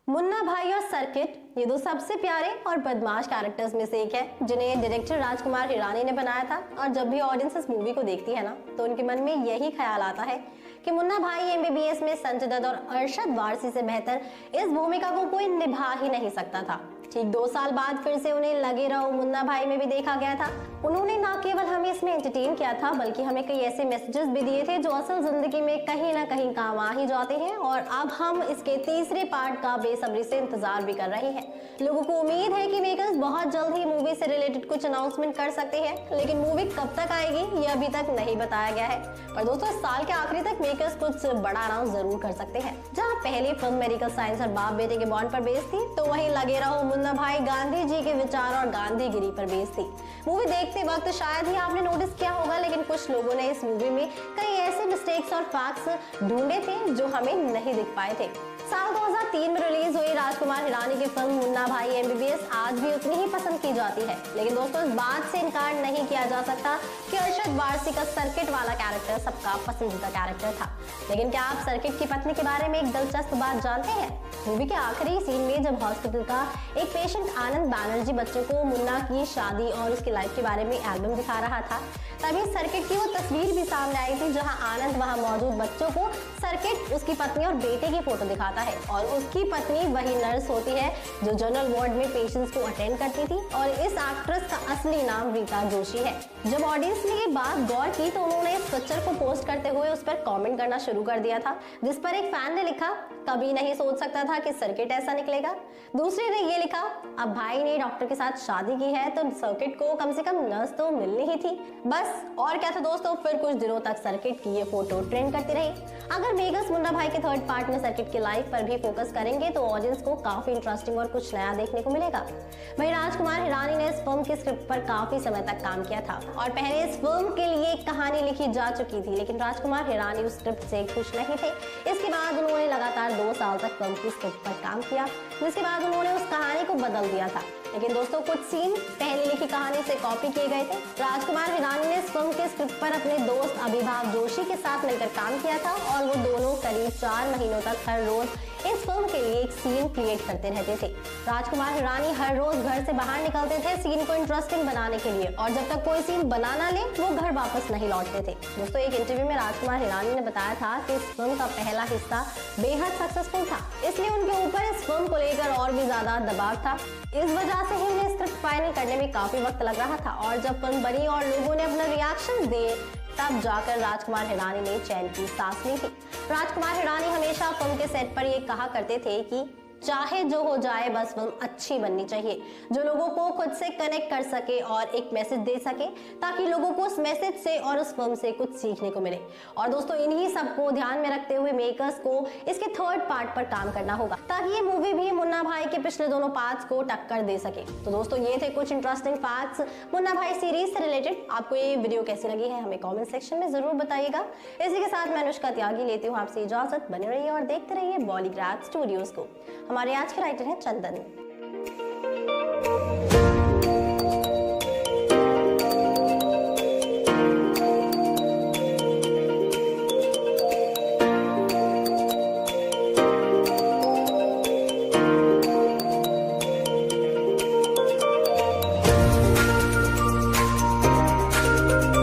मुन्ना भाई और सर्किट ये दो सबसे प्यारे और बदमाश कैरेक्टर्स में से एक है जिन्हें डायरेक्टर राजकुमार हिरानी ने बनाया था। और जब भी ऑडियंस इस मूवी को देखती है ना तो उनके मन में यही ख्याल आता है कि मुन्ना भाई एमबीबीएस में संजय दत्त और अरशद वारसी से बेहतर इस भूमिका को कोई निभा ही नहीं सकता था। ठीक 2 साल बाद फिर से उन्हें लगे रहो मुन्ना भाई में भी देखा गया था। उन्होंने न केवल हमें इसमें एंटरटेन किया था बल्कि हमें कई ऐसे मैसेजेस भी दिए थे जो असल जिंदगी में कहीं ना कहीं काम आ ही जाते हैं। और अब हम इसके तीसरे पार्ट का बेसब्री से इंतजार भी कर रहे हैं। लोगों को उम्मीद है कि मेकर्स बहुत जल्द ही मूवी से रिलेटेड कुछ अनाउंसमेंट कर सकते हैं, लेकिन मूवी कब तक आएगी ये अभी तक नहीं बताया गया है। पर दोस्तों साल के आखिरी तक मेकर्स कुछ बड़ा अनाउंस जरूर कर सकते हैं। जहाँ पहले फिल्म मेडिकल साइंस और बाप बेटे के बॉन्ड पर बेस्ड थी, तो वहीं लगे रहो मुन्ना भाई गांधी जी के विचार और गांधीगिरी पर बेस्ड थी। मूवी देखते वक्त शायद ही आपने नोटिस किया होगा, लेकिन कुछ लोगों ने इस मूवी में कई ऐसे मिस्टेक्स और फैक्ट्स ढूंढे थे जो हमें नहीं दिख पाए थे। साल 2003 में रिलीज हुई राजकुमार हिरानी की फिल्म मुन्ना भाई एमबीबीएस आज भी उतनी ही पसंद की जाती है, लेकिन दोस्तों इस बात से इनकार नहीं किया जा सकता कि अरशद वारसी का सर्किट वाला कैरेक्टर सबका पसंदीदा कैरेक्टर था। लेकिन क्या आप सर्किट की पत्नी के बारे में एक दिलचस्प बात जानते हैं? मूवी के आखिरी सीन में जब हॉस्पिटल का एक पेशेंट आनंद बैनर्जी बच्चों को मुन्ना की शादी और उसकी लाइफ के बारे में एल्बम दिखा रहा था, तभी सर्किट की वो तस्वीर भी सामने आई थी जहां आनंद वहां मौजूद बच्चों को सर्किट उसकी पत्नी और बेटे की फोटो दिखाता है। और उसकी पत्नी वही नर्स होती है जो जनरल वार्ड में पेशेंट्स को अटेंड करती थी। और इस एक्ट्रेस का असली नाम रीता जोशी है। जब ऑडियंस ने ये बात गौर की तो उन्होंने इस पिक्चर को पोस्ट करते हुए उस पर कमेंट करना शुरू कर दिया था, जिस पर एक फैन ने लिखा, कभी नहीं सोच सकता था कि सर्किट ऐसा निकलेगा। दूसरे ने ये लिखा, अब भाई ने डॉक्टर के साथ शादी की है तो सर्किट को कम से कम नर्स तो मिलनी ही थी। बस और क्या था दोस्तों, फिर कुछ दिनों तक सर्किट की ये फोटो ट्रेंड करती रही। अगर मेकर्स मुन्ना भाई के थर्ड पार्ट में सर्किट की लाइफ पर भी फोकस करेंगे तो ऑडियंस को काफी इंटरेस्टिंग और कुछ नया देखने को मिलेगा। वहीं राजकुमार हिरानी ने इस फिल्म के स्क्रिप्ट पर काफी समय तक काम किया था और पहले इस फिल्म के लिए एक कहानी लिखी जा चुकी थी, लेकिन राजकुमार हिरानी उस स्क्रिप्ट से खुश नहीं थे। इसके बाद उन्होंने लगातार 2 साल तक फिल्म की स्क्रिप्ट पर काम किया, जिसके बाद उन्होंने उस कहानी को बदल दिया था। लेकिन दोस्तों कुछ सीन पहले लिखी कहानी से कॉपी किए गए थे। राजकुमार हिरानी ने इस फिल्म के स्क्रिप्ट पर अपने दोस्त अभिभाव जोशी के साथ मिलकर काम किया था और वो दोनों करीब 4 महीनों तक हर रोज इस फिल्म के लिए एक सीन क्रिएट करते रहते थे। राजकुमार हिरानी हर रोज घर से बाहर निकलते थे सीन को इंटरेस्टिंग बनाने के लिए, और जब तक कोई सीन बना ना ले वो घर वापस नहीं लौटते थे। दोस्तों एक इंटरव्यू में राजकुमार हिरानी ने बताया था कि इस फिल्म का पहला हिस्सा बेहद सक्सेसफुल था, इसलिए उनके ऊपर इस फिल्म को लेकर और भी ज्यादा दबाव था। इस वजह से ही उन्हें स्क्रिप्ट फाइनल करने में काफी वक्त लग रहा था, और जब फिल्म बनी और लोगों ने अपना रिएक्शन दिए तब जाकर राजकुमार हिरानी ने चैन की सांस ली थी। राजकुमार हिरानी हमेशा फिल्म के सेट पर ये कहा करते थे कि चाहे जो हो जाए बस फिल्म अच्छी बननी चाहिए, जो लोगों को खुद से कनेक्ट कर सके और एक मैसेज दे सके, ताकि लोगों को उस मैसेज से और उस फिल्म से कुछ सीखने को मिले। और दोस्तों इन्हीं सबको ध्यान में रखते हुए मेकर्स को इसके थर्ड पार्ट पर काम करना होगा, ताकि ये मूवी भी मुन्ना भाई के पिछले दोनों पार्ट्स को टक्कर दे सके। तो दोस्तों ये थे कुछ इंटरेस्टिंग फैक्ट्स मुन्ना भाई सीरीज से रिलेटेड। आपको ये वीडियो कैसी लगी है हमें कॉमेंट सेक्शन में जरूर बताइएगा। इसी के साथ मैं अनुष्का त्यागी लेती हूँ आपसे इजाजत। बने रहिए और देखते रहिए बॉलीग्राफ स्टूडियोज को। हमारे आज के राइटर हैं चंदन।